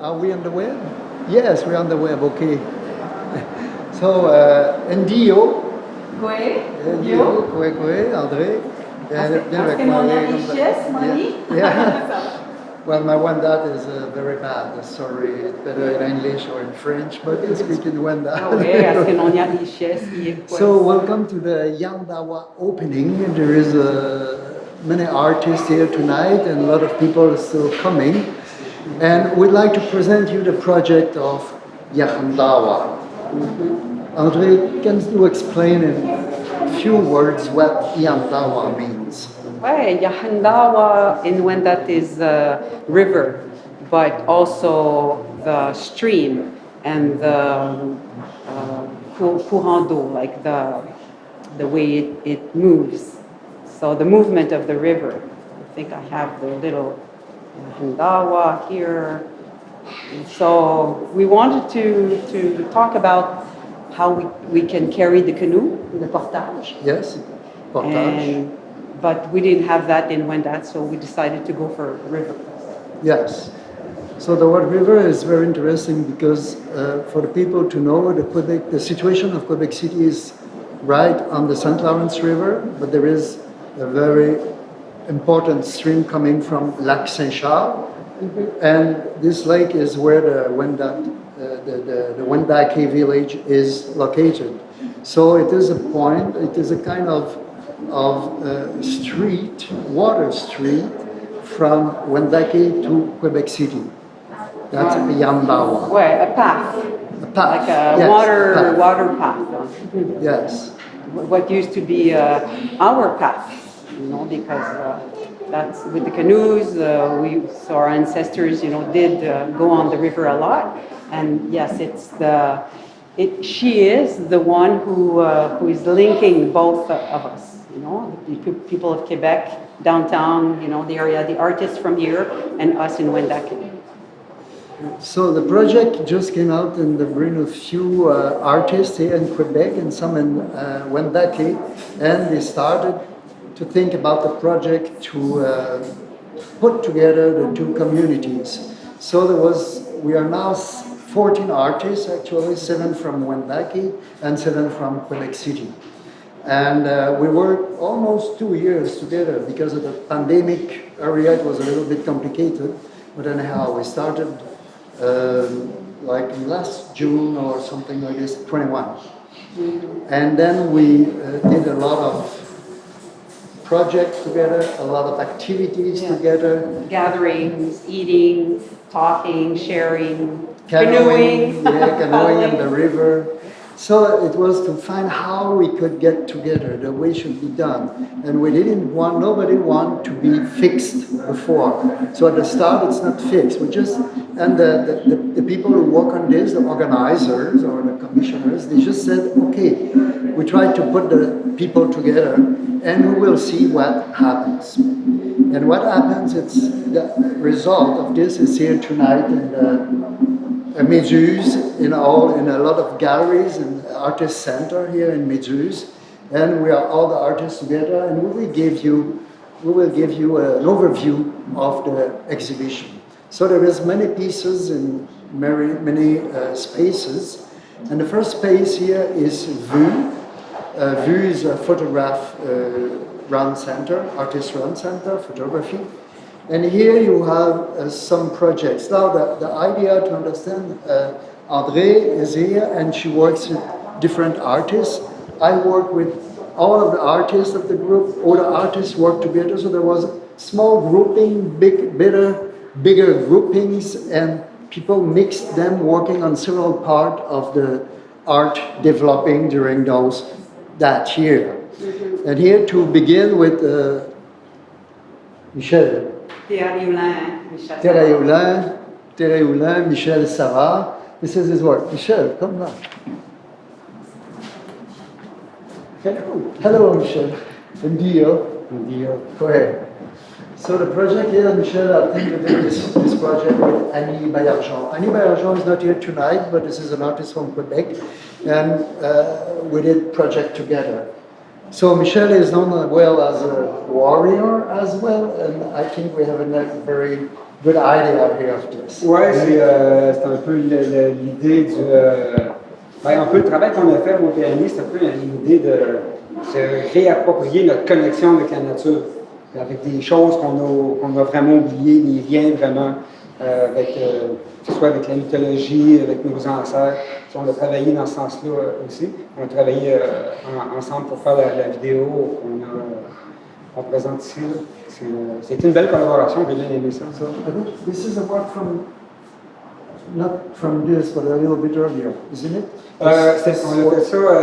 Are we on the web? Yes, we're on the web, okay. So, NDO. Oui. NDO, Koué, André. Parce que mon richesse, Mani. Yeah. Well, my wendat is very bad. Sorry, it's better in English or in French, but I speak in wendat. Oui, parce que non richesse, So, welcome to the Yahndawa opening. There is many artists here tonight, and a lot of people are still coming. And we'd like to present you the project of Yahndawa. André, can you explain in a few words what Yahndawa means? Ouais, Yahndawa in wendat is a river, but also the stream and the courant d'eau, like the way it moves. So the movement of the river. I think I have the little Yahndawa here. And so we wanted to talk about how we can carry the canoe, the portage. Yes, portage. But we didn't have that in wendat, so we decided to go for river. Yes. So the word river is very interesting because for the people to know, the situation of Quebec City is right on the St. Lawrence River, but there is a very important stream coming from Lac Saint-Charles, and this lake is where the wendat, the Wendake village is located. So it is a point, it is a kind of street, water street, from Wendake to Quebec City. That's Yahndawa. Ouais, a path. A path. Like a yes, water path. Yes. What used to be our path, because that's with the canoes. So our ancestors, did go on the river a lot. And yes, she is the one who is linking both of us. The people of Quebec, downtown, the area, the artists from here, and us in Wendake. So the project just came out in the brain of few artists here in Quebec and some in Wendake, and they started to think about the project to put together the two communities. So we are now 14 artists, actually, 7 from Wendake and 7 from Quebec City. And we worked almost 2 years together because of the pandemic area. It was a little bit complicated, but anyhow, we started like last June or something like this, 21. And then we did a lot of projects together, a lot of activities together. Gatherings, eating, talking, sharing, Canoeing in the river. So it was to find how we could get together, the way it should be done. And nobody wanted to be fixed before. So at the start, it's not fixed. And the people who work on this, the organizers or the commissioners, they just said, okay, we try to put the people together and we will see what happens. And what happens, the result of this is here tonight in the Méduse, in a lot of galleries and artist center here in Méduse, and we are all the artists together, and we will give you an overview of the exhibition. So there is many pieces in many spaces, and the first space here is Vue. Vue is a photograph run center, artist run center, photography. And here you have some projects. Now the idea to understand, Andrée is here and she works with different artists. I work with all of the artists of the group, all the artists work together. So there was a small grouping, bigger groupings, and people mixed them working on several parts of the art developing during that year. And here to begin with Michel. Terrayoulin, Michel Sarah. This is his work. Michel, come now. Hello, Michel. Ndio. Go ahead. So the project here, Michel, I think we did this project with Annie Bayargent. Annie Bayargent is not here tonight, but this is an artist from Quebec, and we did project together. So Michel is known well as a warrior as well, and I think we have a very good idea here of this. Ouais, c'est un peu l'idée du... un peu le travail qu'on a fait au PNI, c'est un peu l'idée de se réapproprier notre connexion avec la nature, avec des choses qu'on a vraiment oubliées, des liens vraiment, avec, que ce soit avec la mythologie, avec nos ancêtres. On a travaillé dans ce sens-là aussi. On a travaillé ensemble pour faire la vidéo qu'on présente ici. C'est une belle collaboration, j'ai bien aimé ça. So I think this is a work from, not from this, but a little bit earlier, isn't it? On a fait ça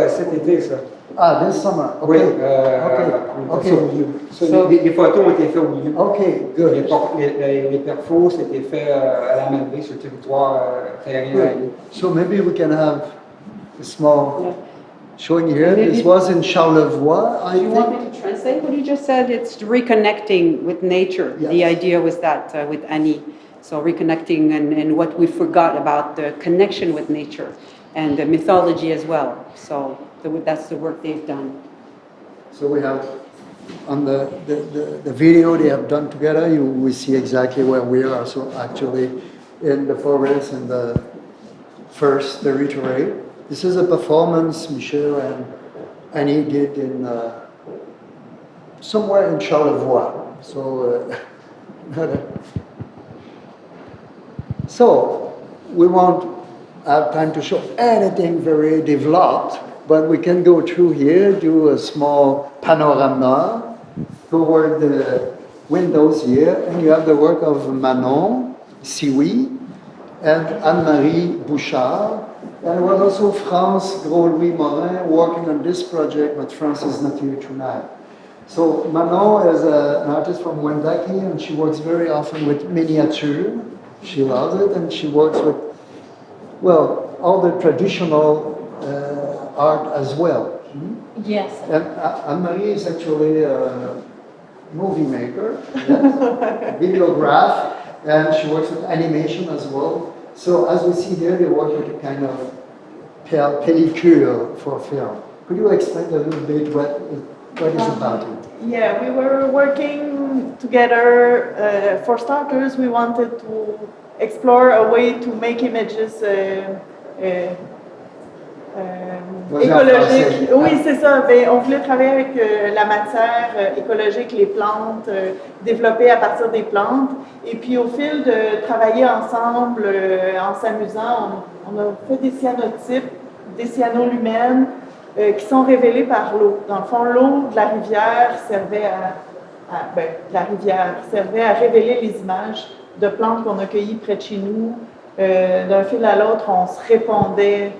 cet été, ça. Ah, this summer. Okay. Oui, Okay. on a fait ça au lieu. Les photos ont été faites au lieu. Okay, good. Les perfos, c'était fait à la Malbaie, sur le territoire terrien. So maybe we can have a small showing here. Maybe. This was in Charlevoix, I Do you want think. me to translate what you just said? It's reconnecting with nature. Yes. The idea was that with Annie. So reconnecting and what we forgot about the connection with nature and the mythology as well. So that's the work they've done. So we have on the video they have done together, we see exactly where we are. So actually in the forest in the first territory. This is a performance Michel and Annie did in somewhere in Charlevoix. So we won't have time to show anything very developed, but we can go through here, do a small panorama toward the windows here, and you have the work of Manon Sioui and Anne-Marie Bouchard. And there was also France Gros-Louis Morin working on this project, but France is not here tonight. So Manon is an artist from Wendat, and she works very often with miniature. She loves it, and she works with, well, all the traditional art as well. Yes. And Anne-Marie is actually a movie maker, yes, videograph, and she works with animation as well. So as we see here, they work with a kind of pellicule for film. Could you explain a little bit what is about it? Yeah, we were working together. For starters, we wanted to explore a way to make images écologiques. Oui, c'est ça. Ben, on voulait travailler avec la matière écologique, les plantes, développées à partir des plantes. Et puis au fil de travailler ensemble, en s'amusant, on a fait des cyanotypes, des cyanolumènes, qui sont révélés par l'eau. Dans le fond, l'eau de la rivière servait à révéler les images de plantes qu'on a cueillies près de chez nous. D'un fil à l'autre, on se répondait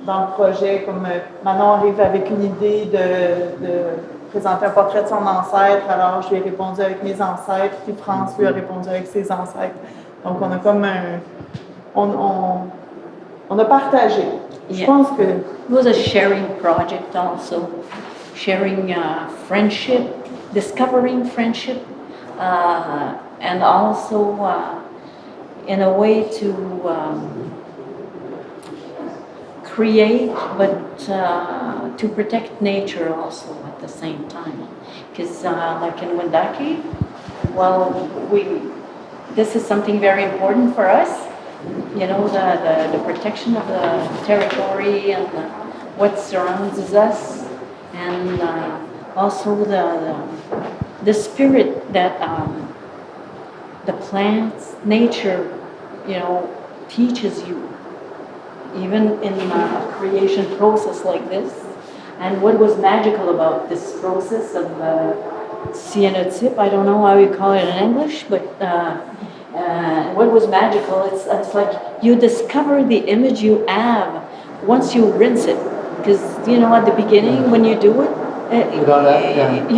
dans le projet, comme Manon arrive avec une idée de présenter un portrait de son ancêtre, alors je lui ai répondu avec mes ancêtres, puis France lui a répondu avec ses ancêtres. Donc on a comme on a partagé. Je pense que it was a sharing project also, sharing friendship, discovering friendship, and also in a way to create, but to protect nature also at the same time. Because like in Wendake, well, this is something very important for us. You know, the protection of the territory and what surrounds us, and also the spirit that the plants, nature, you know, teaches you, even in a creation process like this. And what was magical about this process of cyanotype, I don't know how you call it in English, but what was magical, it's like you discover the image you have once you rinse it. Because, you know, at the beginning, when you do it, you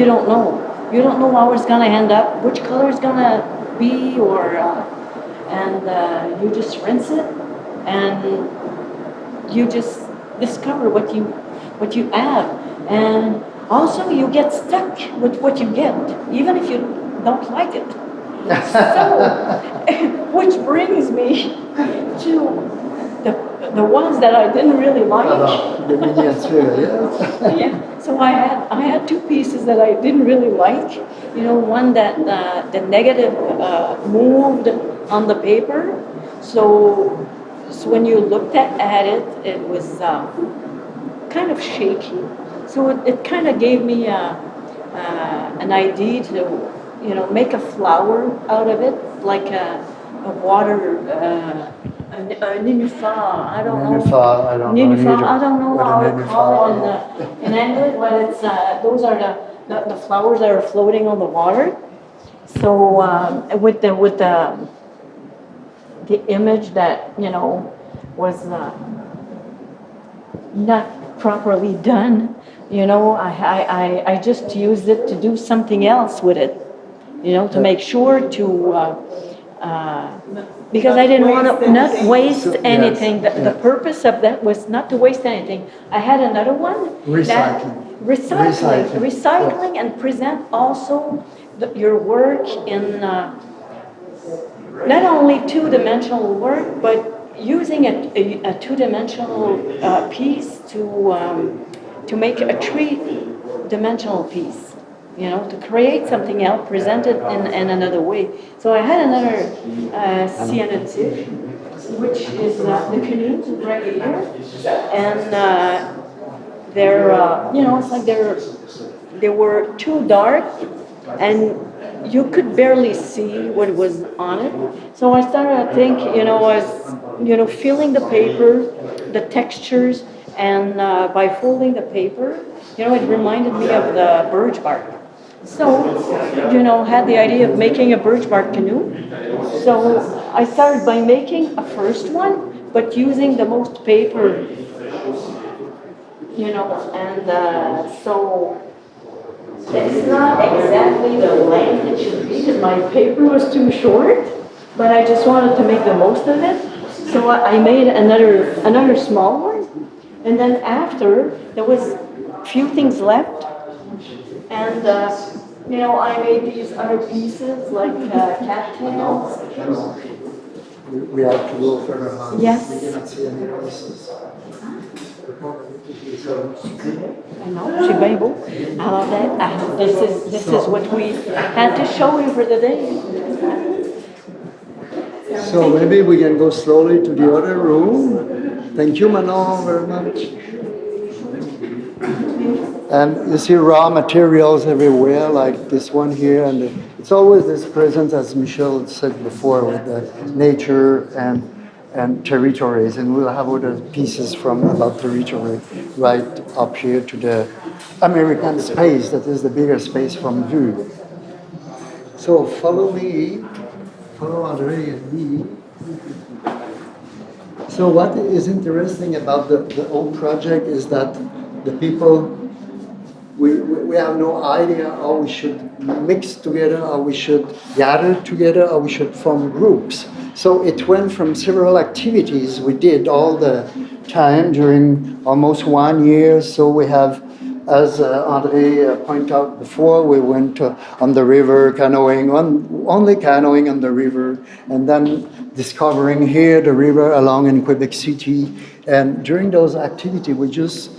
don't know. You don't know how it's going to end up, which color it's going to be, and you just rinse it, and you just discover what you have. And also you get stuck with what you get, even if you don't like it. So, which brings me to the ones that I didn't really like. Alors, the miniature, yes. Yeah, so I had two pieces that I didn't really like. You know, one that the negative moved on the paper. So when you looked at it, it was kind of shaky. So it kind of gave me an idea to, you know, make a flower out of it, like a water, a nénuphar. I don't know. Nénuphar, I don't know. Nénuphar, Neither. I don't know What a how to nénuphar call it in English, but it's those are the flowers that are floating on the water. So with the image that, you know, was not properly done, you know, I just used it to do something else with it, you know, to make sure to because I didn't want to not waste anything. The purpose of that was not to waste anything. I had another one. Recycling and present also your work in not only two-dimensional work, but using a two-dimensional piece to make a three-dimensional piece. You know, to create something else, present it in another way. So I had another cyanotype, which is the canoes right here, and they're, you know, it's like they were too dark, and you could barely see what was on it. So I started to think, you know, feeling the paper, the textures, and by folding the paper, you know, it reminded me of the birch bark. So, you know, had the idea of making a birch bark canoe. So I started by making a first one, but using the most paper, you know, and so it's not exactly the length it should be because my paper was too short, but I just wanted to make the most of it. So I made another small one, and then after there was a few things left. And, you know, I made these other pieces like cattails. We have to go further on. Yes. We cannot see any pieces. I know, c'est bien beau. Alors, this is what we had to show you for the day. So maybe we can go slowly to the other room. Thank you, Manon, very much. And you see raw materials everywhere, like this one here, and it's always this presence, as Michel said before, with the nature and territories, and we'll have other pieces from about territory right up here to the American space, that is the bigger space from view. So follow me, follow Andrée and me. So what is interesting about the whole project is that the people, we have no idea how we should mix together, how we should gather together, how we should form groups. So it went from several activities we did all the time during almost 1 year. So we have, as Andrée pointed out before, we went on the river canoeing, only canoeing on the river, and then discovering here the river along in Quebec City. And during those activities, we just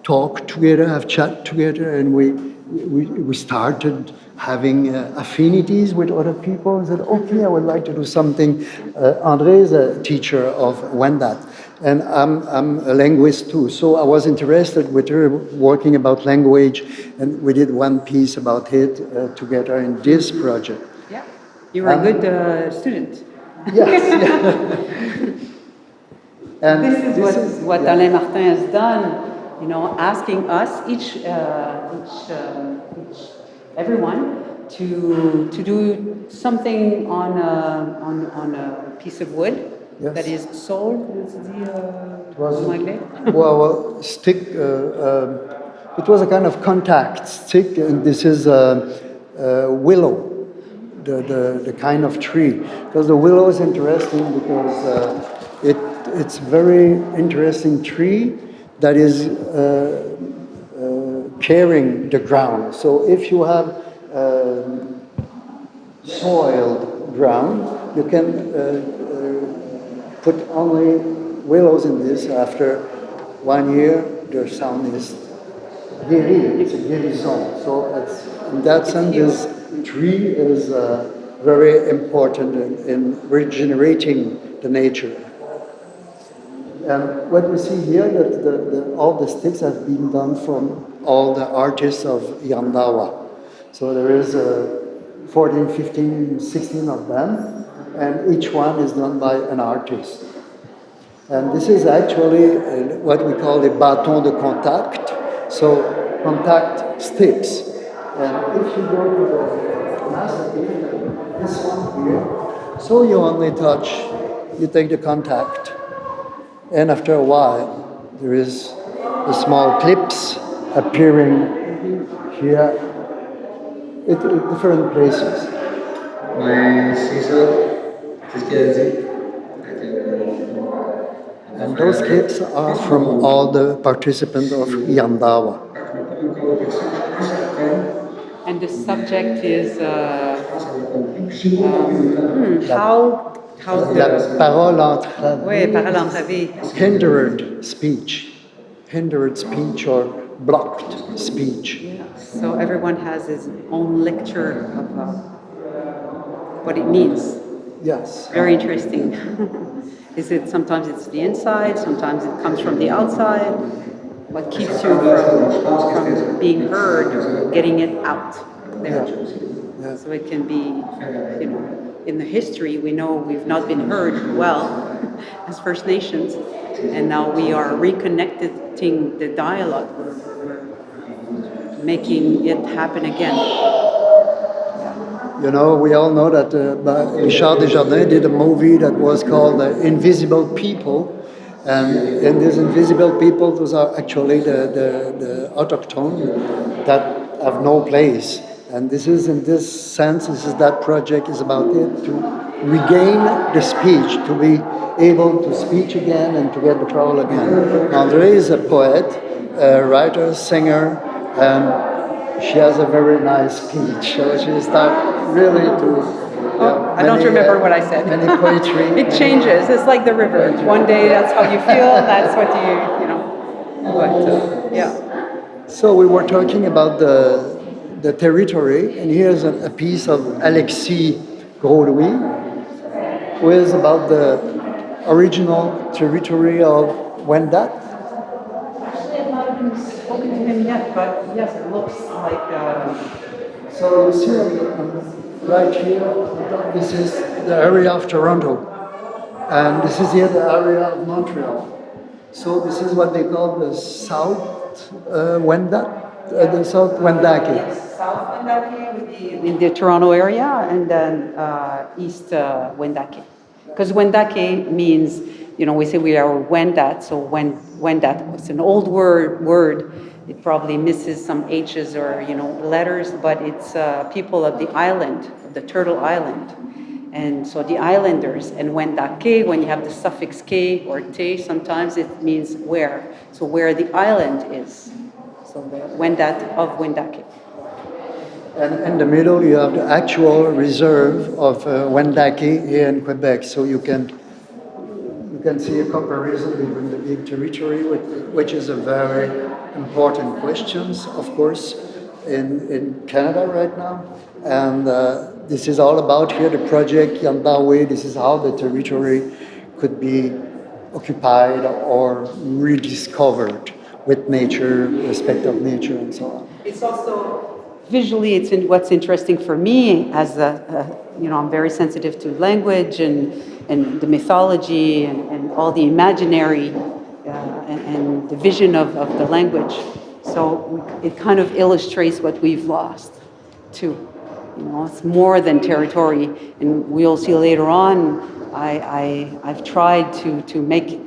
talk together, have chat together, and we started having affinities with other people and said, okay, I would like to do something. Andrée is a teacher of wendat, and I'm a linguist too, so I was interested with her working about language, and we did one piece about it together in this project. Yeah, you were a good student. Yes. And this is what Alain-Martin has done. You know, asking us everyone to do something on a piece of wood. Yes. That is sold. Well, stick. It was a kind of contact stick, and this is willow, the kind of tree. Because the willow is interesting because it's very interesting tree that is carrying the ground. So if you have soiled ground, you can put only willows in this. After 1 year, their sound is guéri. It's a guérison. So it's, in that sense, this tree is very important in regenerating the nature. And what we see here, that all the sticks have been done from all the artists of Yahndawa. So there is 14, 15, 16 of them, and each one is done by an artist. And this is actually what we call the bâton de contact, so contact sticks. And if you go to the masterpiece, this one here, so you only touch, you take the contact. And after a while, there is the small clips appearing here at different places. Oui, c'est ça. C'est ce qu'elle dit. And those clips are from all the participants of Yahndawa. And the subject is how La parole entravée. Oui, parole entravée. Hindered speech or blocked speech. Yeah. So everyone has his own lecture of what it means. Yes. Very interesting. Sometimes it's the inside, sometimes it comes from the outside. What keeps you from being heard or getting it out there? Yeah. So it can be, in the history, we know we've not been heard well as First Nations, and now we are reconnecting the dialogue. We're making it happen again. You know, we all know that Richard Desjardins did a movie that was called Invisible People. And in these invisible people, those are actually the autochthone that have no place. And this is, in this sense, that project is about it, to regain the speech, to be able to speak again and to get the parole again. Andrée is a poet, a writer, singer, and she has a very nice speech. So she started really to... I don't remember what I said. Many poetry. It changes. It's like the river. One day that's how you feel, that's what but yeah. So we were talking about the territory, and here's a piece of Alexis Gros-Louis, who is about the original territory of Wendat. I haven't spoken to him yet, but yes, it looks like... So you see right here, this is the area of Toronto, and this is here the area of Montreal. So this is what they call the South Wendat, the South Wendake. Yes, South Wendake in the Toronto area, and then East Wendake. Because Wendake means, we say we are Wendat, so Wendat, it's an old word. It probably misses some H's or, letters, but it's people of the island, of the Turtle Island. And so the islanders, and Wendake, when you have the suffix K or T, sometimes it means where. So where the island is. So the Wendat of Wendake. And in the middle, you have the actual reserve of Wendake here in Quebec. So you can see a comparison between the big territory, which is a very important question, of course, in Canada right now. And this is all about here, the project Yahndawa. This is how the territory could be occupied or rediscovered with nature, respect of nature, and so on. It's also, visually, what's interesting for me as I'm very sensitive to language and the mythology and all the imaginary and the vision of the language. So it kind of illustrates what we've lost too. It's more than territory, and we'll see later on. I've tried to make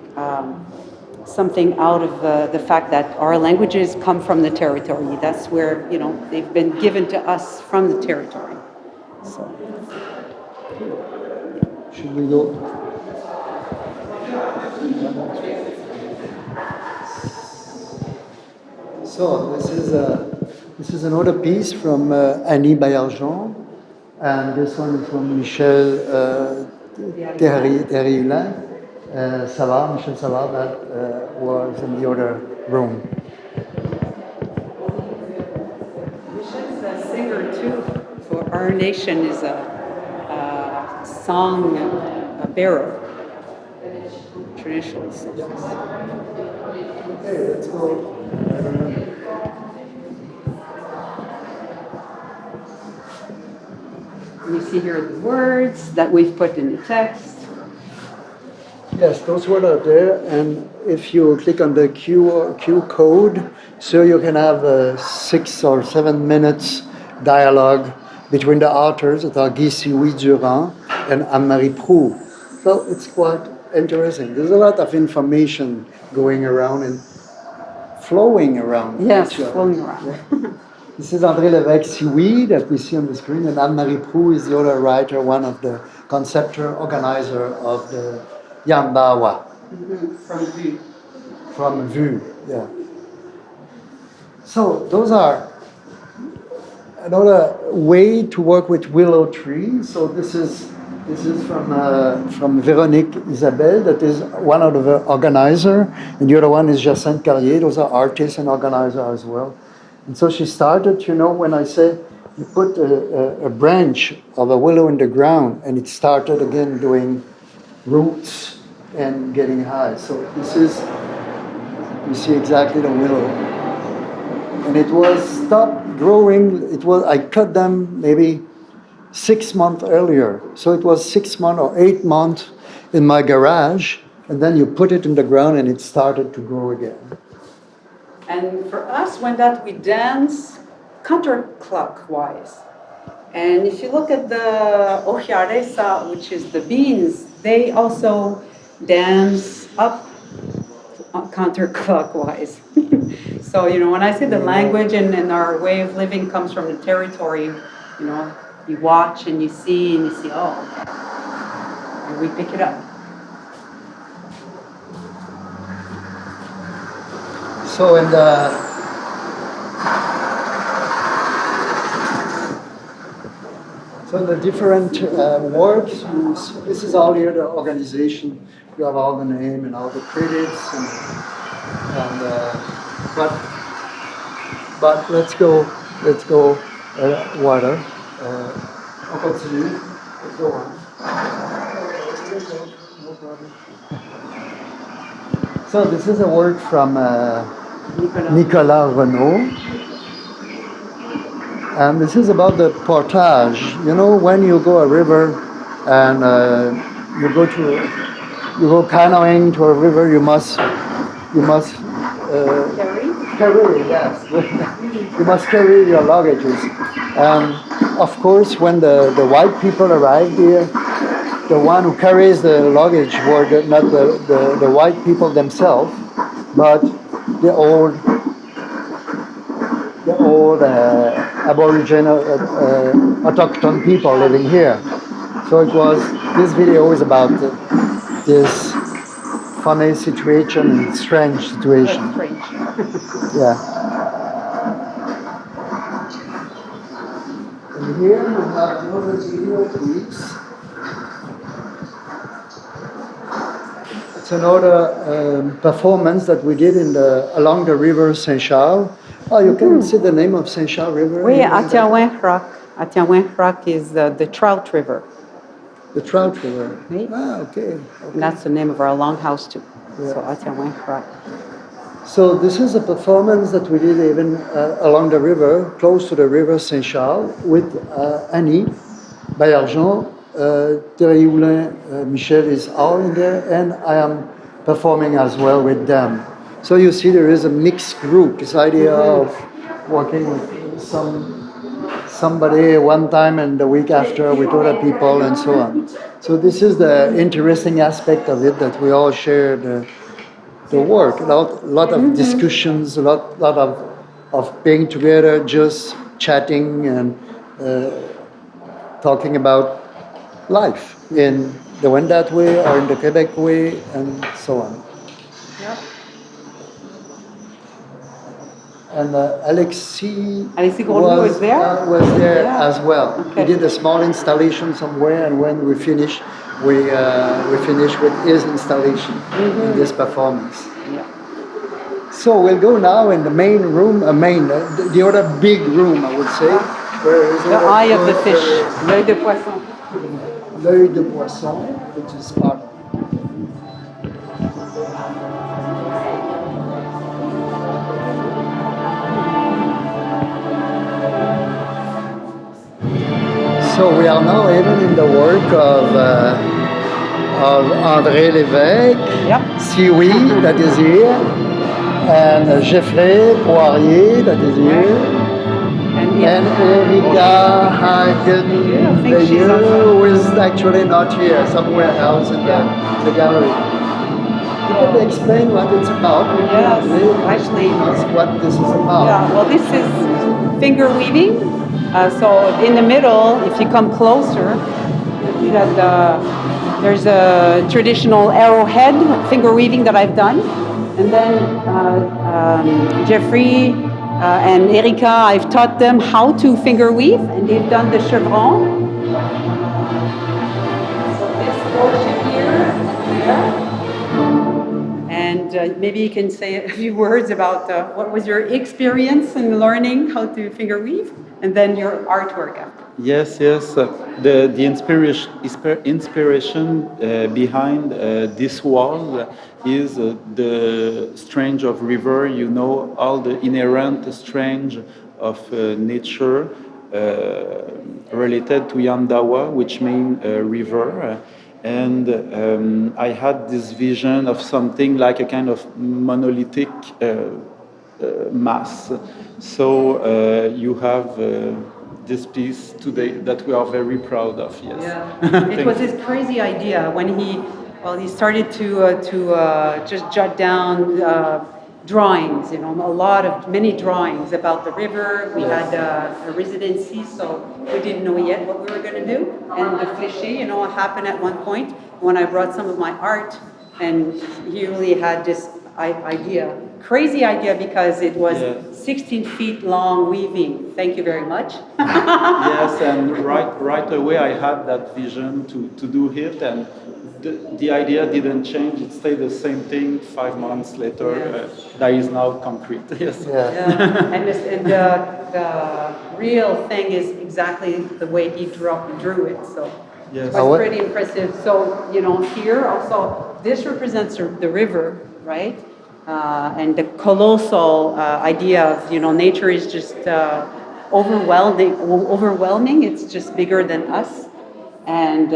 something out of the fact that our languages come from the territory. That's where they've been given to us from the territory. So. Should we go? So this is another piece from Annie Bayarjon, and this one is from Michel Terrilin. Savard, Michel Savard, that was in the other room. Michel's a singer too. For our nation is a song bearer. Traditionally sings. Okay, let's go. You see here the words that we've put in the text. Yes, those words are there, and if you click on the Q code, so you can have 6 or 7 minutes dialogue between the authors that are Guy Durand and Anne-Marie Proulx. So it's quite interesting. There's a lot of information going around and flowing around. Yes, flowing around. Yeah. This is Andrée Levesque that we see on the screen, and Anne-Marie Proulx is the other writer, one of the conceptor, organizer of the Yahndawa. From Vue. From Vue, yeah. So those are another way to work with willow trees. So this is from Véronique Isabelle, that is one of the organizer, and the other one is Jacinthe Carrier. Those are artists and organizers as well. And so she started, when I say you put a branch of a willow in the ground, and it started again doing roots and getting high. So this is, you see exactly the willow. And it was stopped growing. I cut them maybe 6 months earlier. So it was 6 months or 8 months in my garage, and then you put it in the ground and it started to grow again. And for us, when that we dance counterclockwise. And if you look at the ojiaresa, which is the beans, they also dance up counterclockwise. So, when I say the language and our way of living comes from the territory, you watch and you see, and we pick it up. So in the different works, this is all here, the organization. You have all the name and all the credits, but let's go water. On continue. Let's go on. No problem. So this is a work from Nicolas Renaud. And this is about the portage. When you go a river and you go canoeing to a river, you must carry, yes. You must carry your luggages. Of course, when the white people arrived here, the one who carries the luggage were not the white people themselves, but the old Aboriginal autochthon people living here. So this video is about this funny situation and strange situation. Yeah. And here we have another video, please. It's another performance that we did along the river Saint-Charles. Oh, you can see the name of Saint-Charles River? Oui, Atiawin-Rock is the trout river. The trout river? Oui. Ah, okay. And that's the name of our longhouse too. Yeah. So Atiawin-Rock. So this is a performance that we did even along the river, close to the river Saint-Charles, with Annie Bayargent, Thierry Houlin, Michel is all in there, and I am performing as well with them. So you see there is a mixed group, this idea of working with somebody one time and the week after with other people and so on. So this is the interesting aspect of it, that we all share the work. A lot of discussions, a lot of being together, just chatting and talking about life in the Wendat way or in the Quebec way and so on. Yep. And Alexis Gros-Louis was there? Was there Yeah. as well. Okay. He did a small installation somewhere, and when we finished, we finish with his installation in this performance. Yeah. So we'll go now in the main room, the other big room, I would say. Where is The eye of the fish, l'œil de poisson. L'œil de poisson, which is part of it. So we are now even in the work of Andrée Levesque, Yep. Seaweed, that is here, and Geoffrey Poirier, that is here, and Erika Hagen-Veilleux, who is actually not here, somewhere else in the gallery. You can explain what it's about. Yes, actually. What this is about. Yeah, well, this is finger weaving. So in the middle, if you come closer, you see that there's a traditional arrowhead finger weaving that I've done. And then Jeffrey and Erika, I've taught them how to finger weave, and they've done the chevron. So this portion here and there. And maybe you can say a few words about what was your experience in learning how to finger weave, and then your artwork after. Yes. The inspiration behind this wall is the strange of river. You know, all the inherent strange of nature related to Yahndawa, which means river. And I had this vision of something like a kind of monolithic mass. So you have this piece today that we are very proud of. Yes. Yeah. It was his crazy idea when he started to just jot down drawings. You know, many drawings about the river. We had a residency, so we didn't know yet what we were going to do. And the cliché, happened at one point when I brought some of my art, and he really had this crazy idea, because it was 16 feet long weaving. Thank you very much. Yes, and right away I had that vision to do it, and the idea didn't change. It stayed the same thing 5 months later. That is now concrete. Yes. Yeah. And the real thing is exactly the way he drew it. So yes. it was pretty impressive. So here also, this represents the river, right? And the colossal idea of nature is just overwhelming. It's just bigger than us, and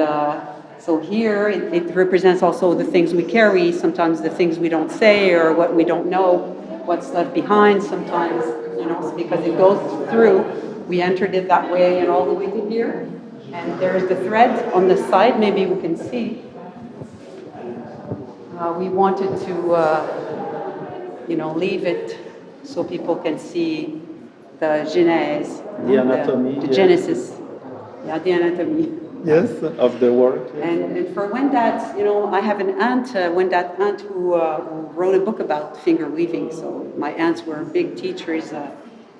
so here it represents also the things we carry. Sometimes the things we don't say, or what we don't know, what's left behind. Sometimes because it goes through. We entered it that way and all the way to here, and there's the thread on the side. Maybe we can see. We wanted to. Leave it so people can see the genèse, the anatomy, the genesis, the anatomy. Yes, of the work. Yes. And for wendat, I have an aunt, wendat aunt, who wrote a book about finger weaving. So my aunts were big teachers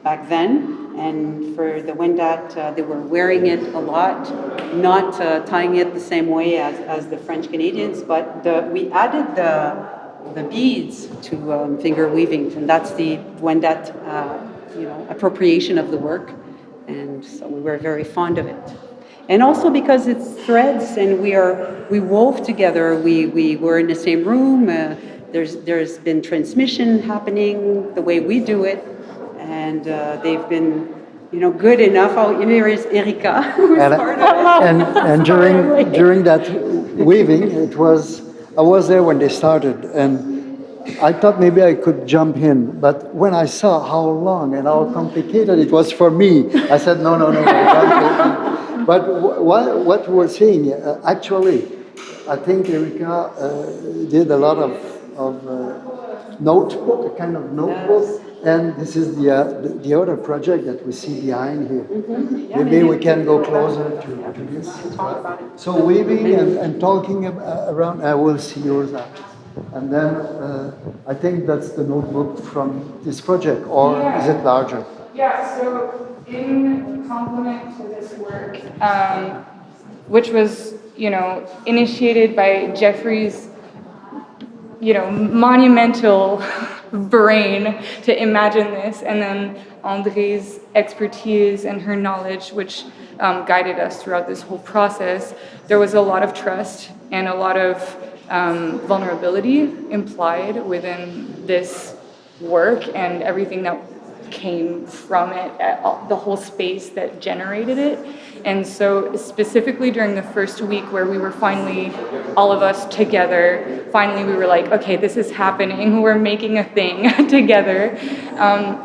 back then, and for the wendat, they were wearing it a lot, not tying it the same way as the French Canadians, but we added the beads to finger weaving, and that's the wendat appropriation of the work, and so we were very fond of it. And also because it's threads, and we wove together. We were in the same room. There's been transmission happening the way we do it, and they've been good enough. Oh, here is Erika, who is part of it. And during that weaving, I was there when they started, and I thought maybe I could jump in, but when I saw how long and how complicated it was for me, I said, no. But what we're seeing, actually, I think Erika did a lot of notebook, a kind of notebook, and this is the other project that we see behind here. Mm-hmm. Yeah, maybe we can go closer to this. So weaving and talking around, I will see yours after. And then I think that's the notebook from this project, or is it larger? Yeah, so in complement to this work, which was, initiated by Jeffrey's, monumental brain to imagine this, and then Andrée's expertise and her knowledge, which guided us throughout this whole process. There was a lot of trust and a lot of vulnerability implied within this work and everything that came from it, the whole space that generated it. And so specifically during the first week where we were finally, all of us together, finally we were like, okay, this is happening, we're making a thing together.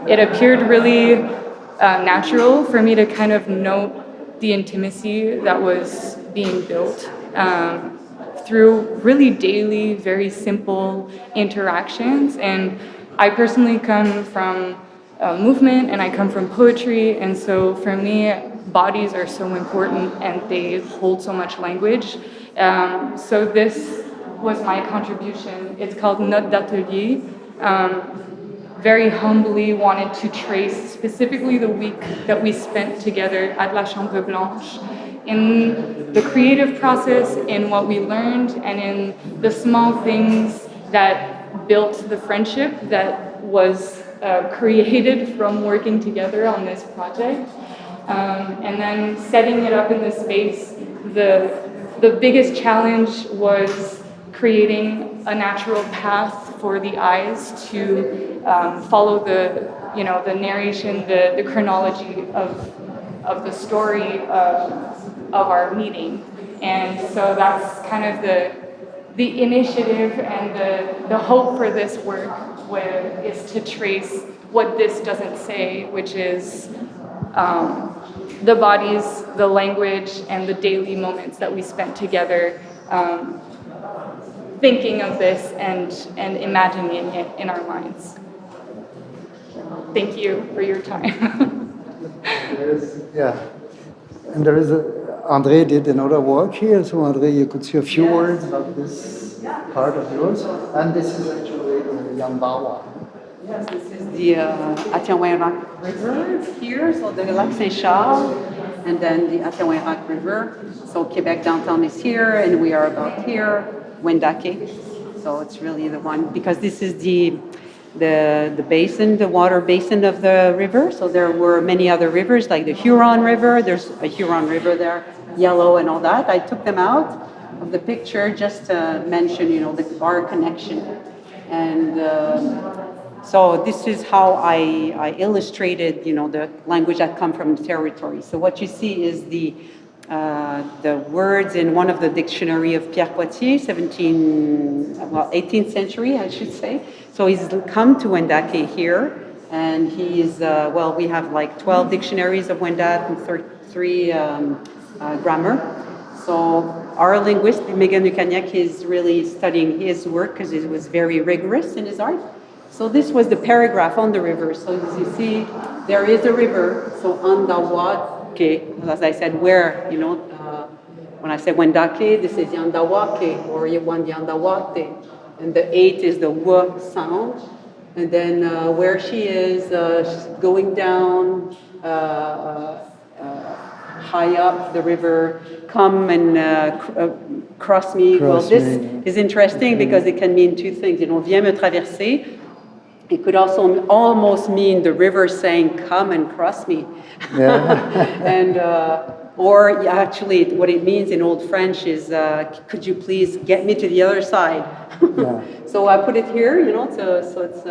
It appeared really natural for me to kind of note the intimacy that was being built through really daily, very simple interactions. And I personally come from movement and I come from poetry, and so for me bodies are so important and they hold so much language. So this was my contribution. It's called Note d'Atelier. Very humbly wanted to trace specifically the week that we spent together at La Chambre Blanche, in the creative process, in what we learned, and in the small things that built the friendship that was created from working together on this project. And then setting it up in the space, the biggest challenge was creating a natural path for the eyes to follow the narration, the chronology of the story of our meeting. And so that's kind of the initiative and the hope for this work is to trace what this doesn't say, which is the bodies, the language, and the daily moments that we spent together thinking of this and imagining it in our minds. Thank you for your time. And there is Andrée did another work here, so Andrée, you could say a few words about this part of yours. And this is actually Yahndawa. Yes, this is the Attiawinrac River here, so the Lac Saint-Charles, and then the Attiawinrac River. So Quebec downtown is here, and we are about here, wendat. So it's really the one, because this is the basin, the water basin of the river. So there were many other rivers, like the Huron River. There's a Huron River there, yellow and all that. I took them out of the picture just to mention, our connection. And so this is how I illustrated, the language that come from the territory. So what you see is the words in one of the dictionary of Pierre Poitiers, 18th century, I should say. So he's come to wendat here, and he's, we have like 12 dictionaries of wendat and 3 grammar. So our linguist, Megan Lucaniak, is really studying his work because he was very rigorous in his art. So this was the paragraph on the river. So as you see, there is a river. So Yahndawa, as I said, where, when I said wendat, this is Yahndawa, or Yahndawa. And the 8 is the W sound. And then where she is, she's going down high up the river, come and cross me. This is interesting because it can mean 2 things. Viens me traverser. It could also almost mean the river saying, come and cross me. And or actually what it means in Old French is, could you please get me to the other side? So I put it here, so it's,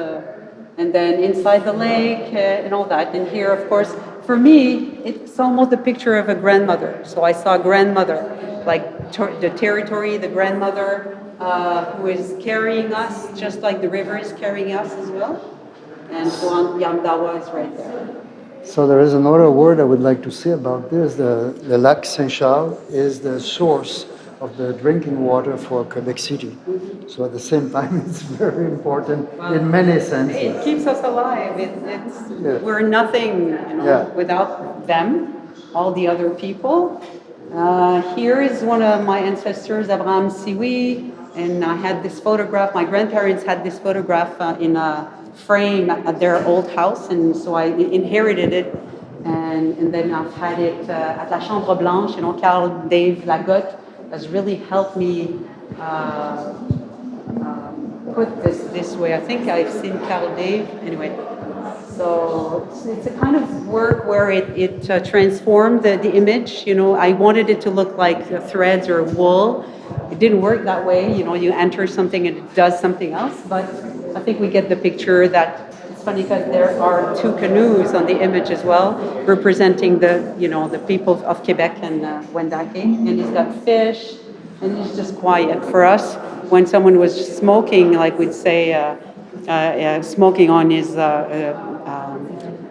and then inside the lake and all that. And here, of course, for me, it's almost a picture of a grandmother. So I saw a grandmother, like the territory, the grandmother who is carrying us, just like the river is carrying us as well. And so Yahndawa is right there. So there is another word I would like to say about this. The Lac Saint-Charles is the source of the drinking water for Quebec City. So at the same time, it's very important in many senses. It keeps us alive. We're nothing without them, all the other people. Here is one of my ancestors, Abraham Siwi, and I had this photograph. My grandparents had this photograph in a frame at their old house, and so I inherited it, and then I've had it at La Chambre Blanche, Carl Dave Lagotte has really helped me put this way. I think I've seen Carl Dave, anyway. So it's a kind of work where it transformed the image. You know, I wanted it to look like threads or wool. It didn't work that way. You know, you enter something and it does something else. But I think we get the picture that it's funny because there are two canoes on the image as well, representing the people of Quebec and Wendake. And he's got fish, and he's just quiet. For us, when someone was smoking, like we'd say, smoking on his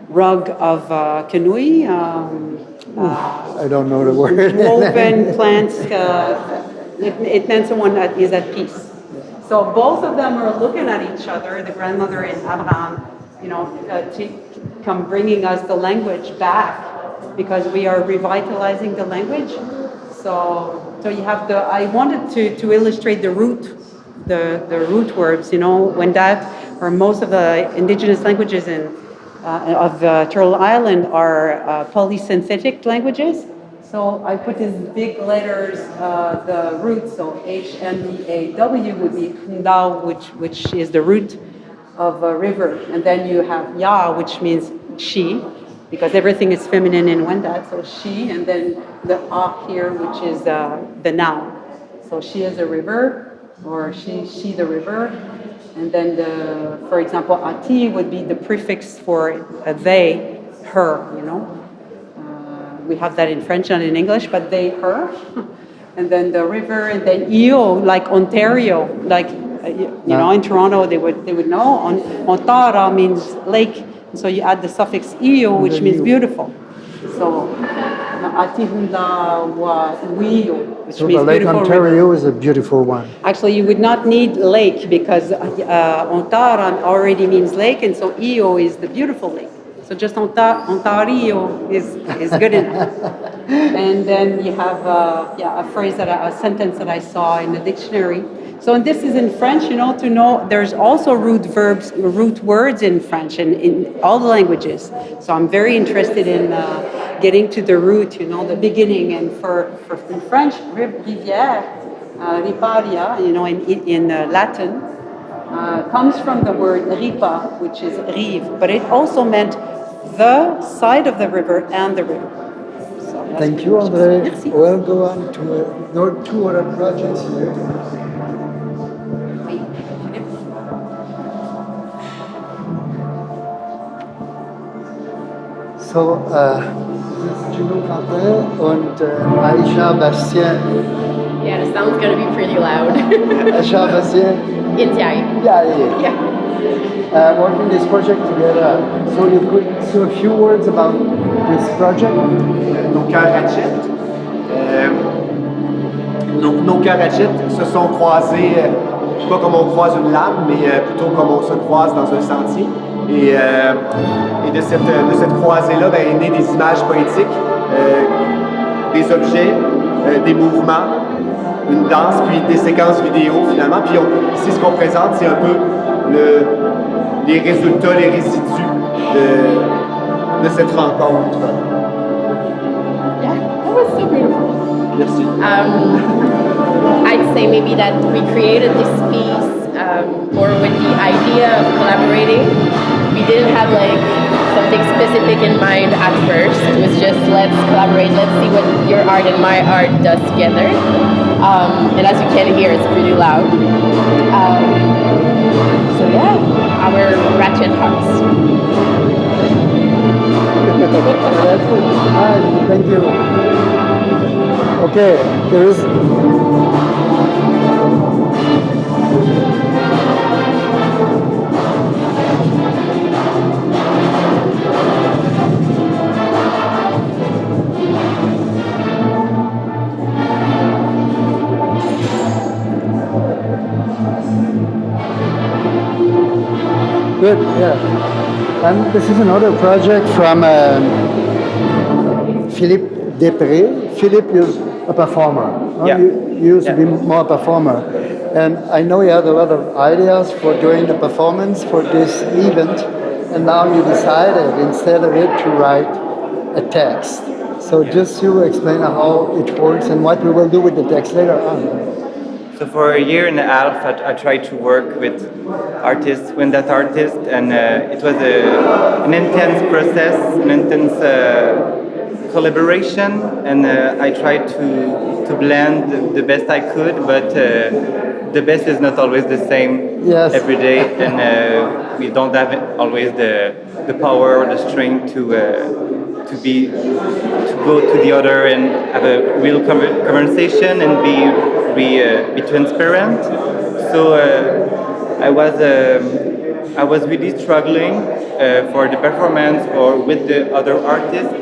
rug of canoe. I don't know the word. Woven plants. It meant someone that is at peace. So both of them are looking at each other. The grandmother and Abraham, to come bringing us the language back because we are revitalizing the language. So you have I wanted to illustrate the root words. When that or most of the indigenous languages of Turtle Island are polysynthetic languages. So I put in big letters the root. So H-N-D-A-W would be Yahndawa, which is the root of a river, and then you have Ya, which means she, because everything is feminine in wendat. So she, and then the A here, which is the noun. So she is a river, or she the river. And then for example, ati would be the prefix for they, her, we have that in French and in English, but they, her. And then the river, and then io, like Ontario, like, in Toronto, they would know. Ontara means lake. So you add the suffix io, which means beautiful. So, ati hunda wa wio, which means the Lake beautiful Ontario river. is a beautiful one. Actually, you would not need lake because Ontara already means lake, and so io is the beautiful lake. So just Ontario is good enough. And then you have a sentence that I saw in the dictionary. So and this is in French, to know there's also root words in French and in all the languages. So I'm very interested in getting to the root, the beginning. And for in French, rivière, riparia, in Latin, comes from the word ripa, which is rive, but it also meant the side of the river and the river. So Thank you, Andrée. Merci. We'll go on to two other projects here. So, this is Gino Quentin and Aïcha, Bastien. Yeah, the sound's gonna be pretty loud. Aïcha, Bastien. Yeah. Working this project together. So you could say a few words about this project? Nos cœurs Ratchet. Nos cœurs Ratchet se sont croisés, pas comme on croise une lame, mais plutôt comme on se croise dans un sentier. Et de cette croisée-là est née des images poétiques, des objets, des mouvements, une danse, puis des séquences vidéo finalement. Puis ici, ce qu'on présente, c'est un peu les résultats, les résidus de cette rencontre. Yeah, that was so beautiful. Merci. I'd say maybe that we created this piece more with the idea of collaborating. We didn't have something specific in mind at first. It was just let's collaborate, let's see what your art and my art does together. And as you can hear, it's pretty loud. So yeah, our ratchet hearts. Thank you. Okay, there is. Good, yeah. And this is another project from Philippe Després. Philippe is a performer. No? Yeah. You used to be more a performer. And I know you had a lot of ideas for doing the performance for this event. And now you decided, instead of it, to write a text. So So just to explain how it works and what we will do with the text later on. So for a year and a half, I tried to work with artists, wendat artists, and it was an intense process, an intense collaboration, and I tried to blend the best I could, but the best is not always the same every day, and we don't have always the power or the strength to go to the other and have a real conversation and be transparent. So I was really struggling for the performance or with the other artists.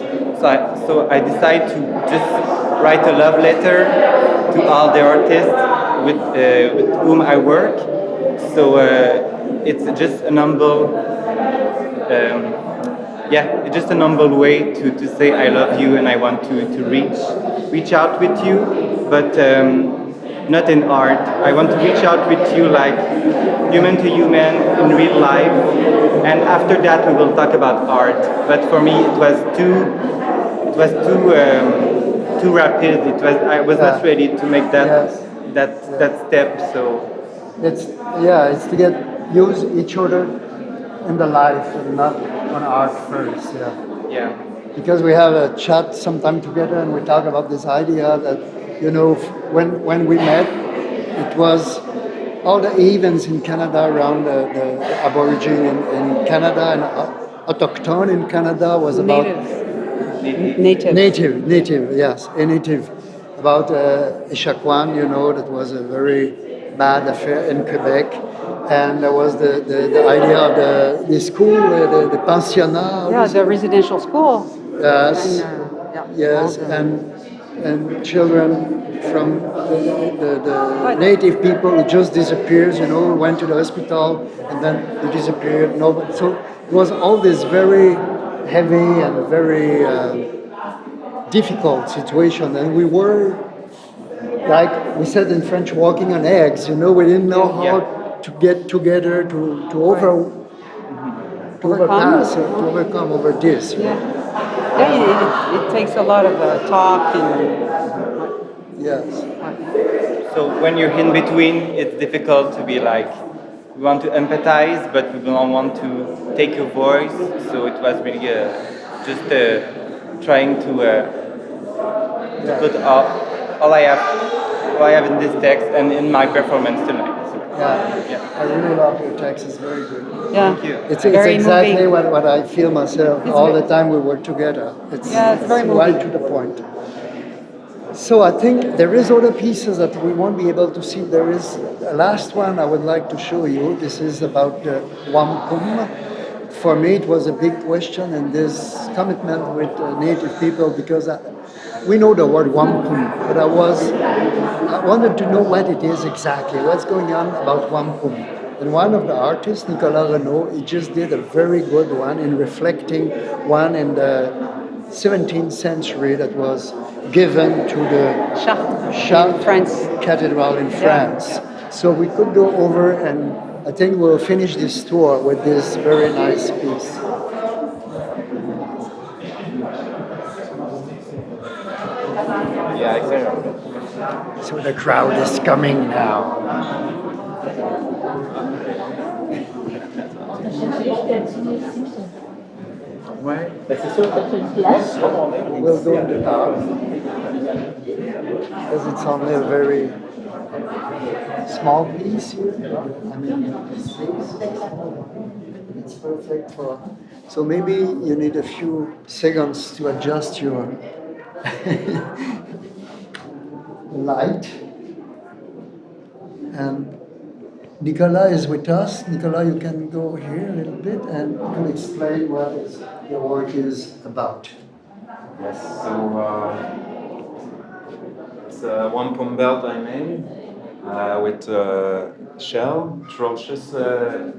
So I decided to just write a love letter to all the artists with whom I work. So it's just an humble, it's just an humble way to say I love you and I want to reach out with you, but not in art. I want to reach out with you like human to human in real life, and after that we will talk about art. But for me it was too rapid. I was not ready to make that step. So it's to get use each other in the life and not on art first. Yeah. Because we have a chat sometime together and we talk about this idea that, you know, when we met, it was all the events in Canada around the Aborigine in Canada and autochtone in Canada was about native, yes, a native. About Échaquan, you know, that was a very bad affair in Quebec. And there was the idea of the school, the pensionnat. Yeah, the residential school. Yes, And, yes, and children from the native people who just disappears, you know, went to the hospital and then they disappeared. Nobody. So it was all this very heavy and very difficult situation, and we were, like we said in French, walking on eggs. You know, we didn't know how to get together to overcome over this. It takes a lot of talk and. Yes. So when you're in between, it's difficult to be like, we want to empathize, but we don't want to take your voice. So it was really just trying to put all I have in this text and in my performance tonight. So, I really love your text. It's very good. Yeah. Thank you. It's exactly what I feel myself all the time we work together. It's very moving. right to the point. So I think there is other pieces that we won't be able to see. There is a last one I would like to show you. This is about the wampum. For me, it was a big question and this commitment with native people, because we know the word wampum, but I wanted to know what it is exactly, what's going on about wampum. And one of the artists, Nicolas Renaud, he just did a very good one in reflecting one in the 17th century that was given to the Chartres Cathedral in France. So we could go over and I think we'll finish this tour with this very nice piece. Yeah, exactly. So the crowd is coming now. Ouais. We'll go in the dark because it's only a very small piece here. I mean, it's perfect for. So maybe you need a few seconds to adjust your light. And Nicolas is with us. Nicolas, you can go here a little bit and you can explain what your work is about. Yes, so it's a wampum belt I made with atrocious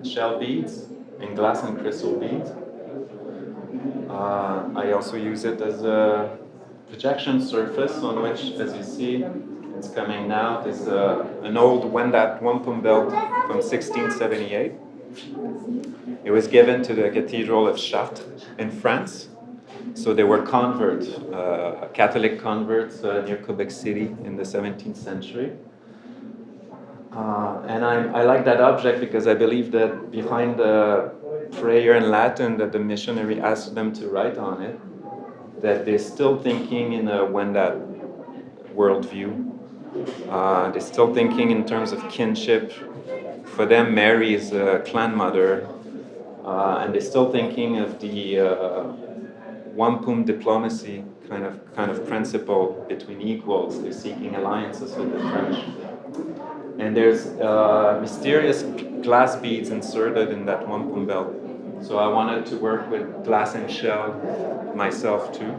shell beads and glass and crystal beads. I also use it as a projection surface on which, as you see, it's coming out. It's an old wendat wampum belt from 1678. It was given to the Cathedral of Chartres in France So they were converts, Catholic converts near Quebec City in the 17th century. And I like that object because I believe that behind the prayer in Latin that the missionary asked them to write on it, that they're still thinking in a wendat worldview. They're still thinking in terms of kinship. For them, Mary is a clan mother, and they're still thinking of the wampum diplomacy kind of principle between equals. They're seeking alliances with the French. And there's mysterious glass beads inserted in that wampum belt. So I wanted to work with glass and shell myself too,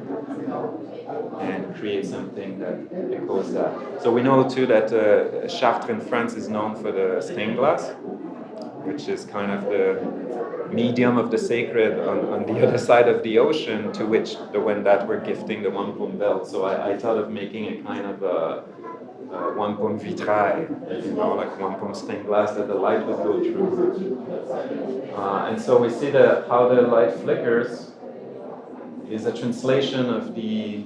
and create something that echoes that. So we know too that Chartres in France is known for the stained glass, which is kind of the medium of the sacred on the other side of the ocean, to which the wendat were gifting the wampum belt. So I thought of making a kind of a wampum vitrée, like wampum stained glass that the light would go through. And so we see that how the light flickers is a translation of the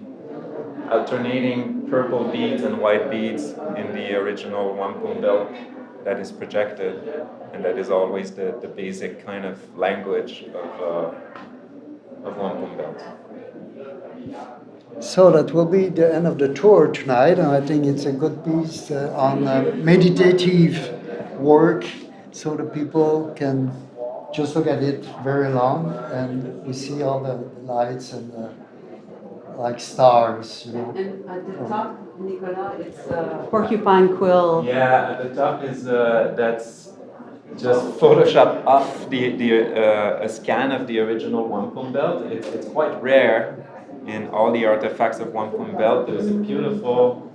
alternating purple beads and white beads in the original wampum belt that is projected, and that is always the basic kind of language of wampum belts. So that will be the end of the tour tonight, and I think it's a good piece on meditative work, so the people can just look at it very long, and we see all the lights and like stars, you know. And at the top, Nicolas, it's a porcupine quill. Yeah, at the top is that's just Photoshop off a scan of the original wampum belt. It's quite rare in all the artifacts of wampum belt. There's a beautiful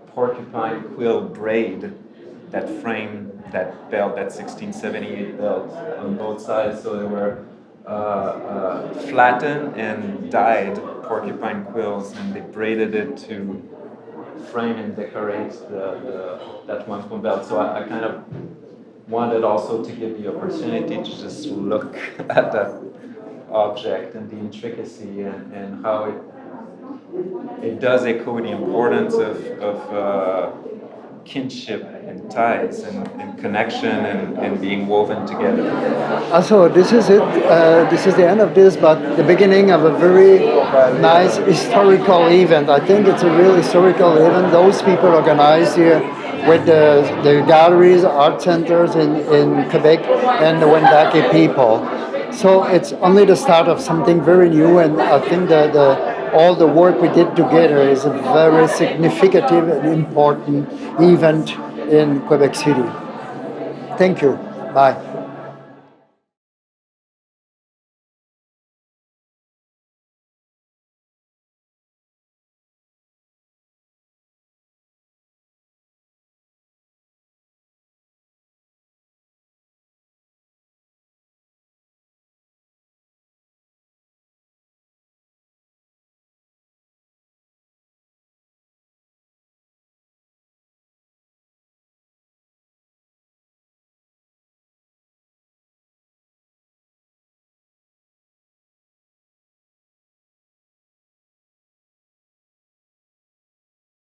porcupine quill braid that framed that belt, that 1678 belt on both sides. So there were flattened and dyed porcupine quills, and they braided it to frame and decorate that wampum belt. So I kind of wanted also to give the opportunity to just look at that object and the intricacy and how it does echo the importance of kinship and ties and connection and being woven together. Also, this is it. This is the end of this, but the beginning of a very nice historical event. I think it's a real historical event. Those people organized here with the galleries, art centers in Quebec, and the Wendake people. So it's only the start of something very new, and I think that all the work we did together is a very significant and important event in Quebec City. Thank you. Bye.